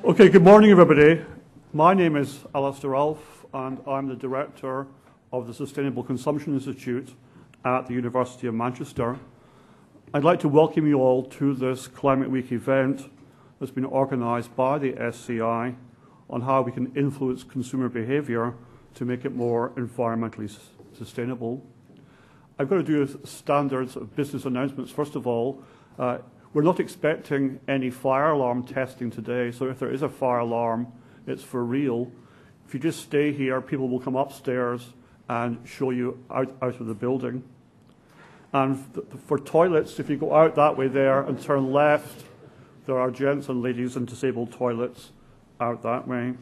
Okay, good morning, everybody. My name is Alistair Ulph, and I'm the director of the Sustainable Consumption Institute at the University of Manchester. I'd like to welcome you all to this Climate Week event that's been organised by the SCI on how we can influence consumer behaviour to make it more environmentally sustainable. I've got to do standards of business announcements. First of all, we're not expecting any fire alarm testing today, so if there is a fire alarm, it's for real. If you just stay here, people will come upstairs and show you out of the building. And for toilets, if you go out that way there and turn left, there are gents and ladies in disabled toilets out that way.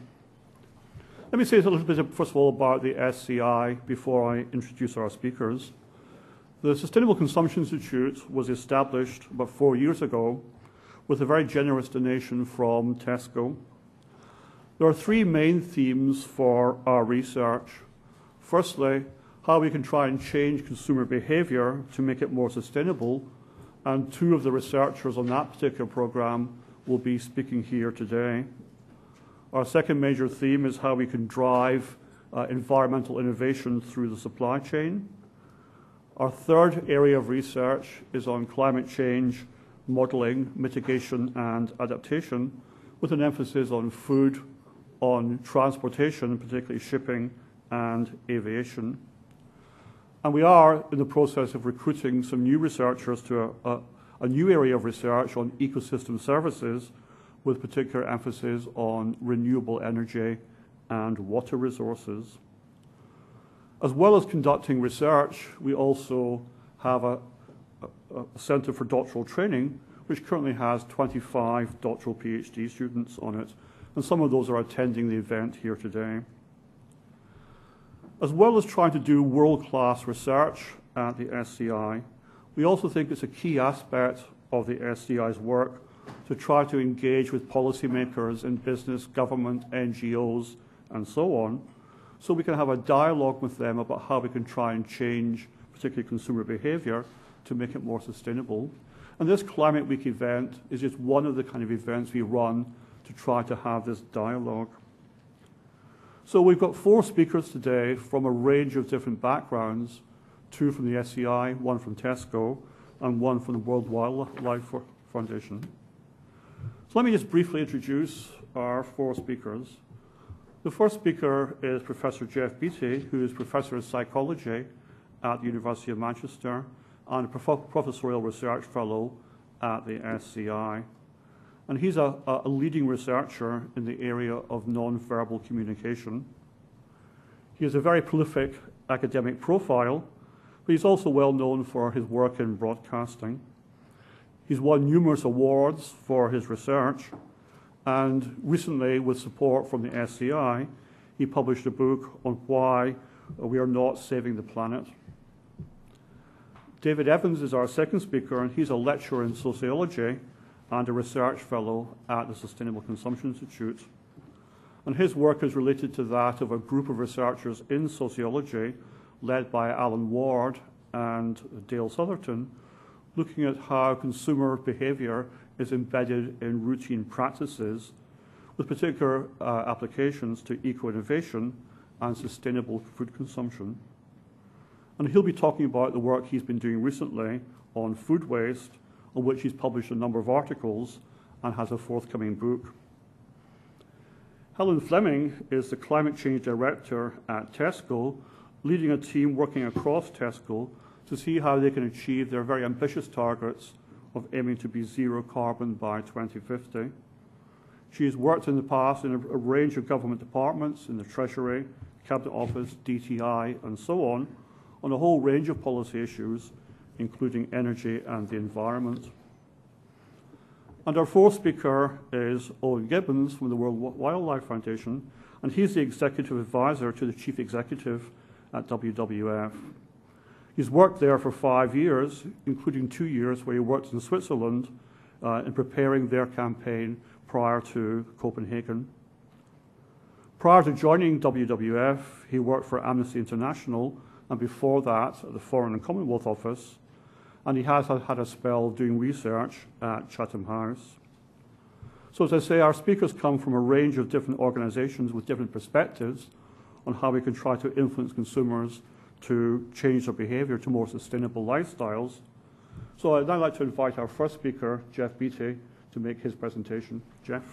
Let me say a little bit, first of all, about the SCI before I introduce our speakers. The Sustainable Consumption Institute was established about 4 years ago with a very generous donation from Tesco. There are three main themes for our research. Firstly, how we can try and change consumer behaviour to make it more sustainable, and two of the researchers on that particular programme will be speaking here today. Our second major theme is how we can drive environmental innovation through the supply chain. Our third area of research is on climate change, modelling, mitigation and adaptation, with an emphasis on food, on transportation, particularly shipping and aviation. And we are in the process of recruiting some new researchers to a new area of research on ecosystem services, with particular emphasis on renewable energy and water resources. As well as conducting research, we also have a Centre for Doctoral Training, which currently has 25 doctoral PhD students on it, and some of those are attending the event here today. As well as trying to do world-class research at the SCI, we also think it's a key aspect of the SCI's work to try to engage with policymakers in business, government, NGOs, and so on, so we can have a dialogue with them about how we can try and change, particularly consumer behaviour, to make it more sustainable. And this Climate Week event is just one of the kind of events we run to try to have this dialogue. So we've got 4 speakers today from a range of different backgrounds, 2 from the SCI, 1 from Tesco, and 1 from the World Wildlife Foundation. So let me just briefly introduce our 4 speakers. The first speaker is Professor Jeff Beattie, who is Professor of Psychology at the University of Manchester and a Professorial Research Fellow at the SCI. And he's a leading researcher in the area of non-verbal communication. He has a very prolific academic profile, but he's also well known for his work in broadcasting. He's won numerous awards for his research, and recently, with support from the SCI, he published a book on why we are not saving the planet. David Evans is our second speaker, and he's a lecturer in sociology and a research fellow at the Sustainable Consumption Institute. And his work is related to that of a group of researchers in sociology, led by Alan Ward and Dale Southerton, looking at how consumer behaviour is embedded in routine practices, with particular applications to eco-innovation and sustainable food consumption. And he'll be talking about the work he's been doing recently on food waste, on which he's published a number of articles and has a forthcoming book. Helen Fleming is the Climate Change Director at Tesco, leading a team working across Tesco to see how they can achieve their very ambitious targets of aiming to be zero carbon by 2050. She has worked in the past in a range of government departments, in the Treasury, Cabinet Office, DTI, and so on a whole range of policy issues, including energy and the environment. And our fourth speaker is Owen Gibbons from the World Wildlife Foundation, and he's the executive advisor to the chief executive at WWF. He's worked there for 5 years, including 2 years where he worked in Switzerland in preparing their campaign prior to Copenhagen. Prior to joining WWF, he worked for Amnesty International, and before that at the Foreign and Commonwealth Office, and he has had a spell doing research at Chatham House. So as I say, our speakers come from a range of different organisations with different perspectives on how we can try to influence consumers to change their behaviour to more sustainable lifestyles. So I'd now like to invite our first speaker, Jeff Beattie, to make his presentation. Jeff.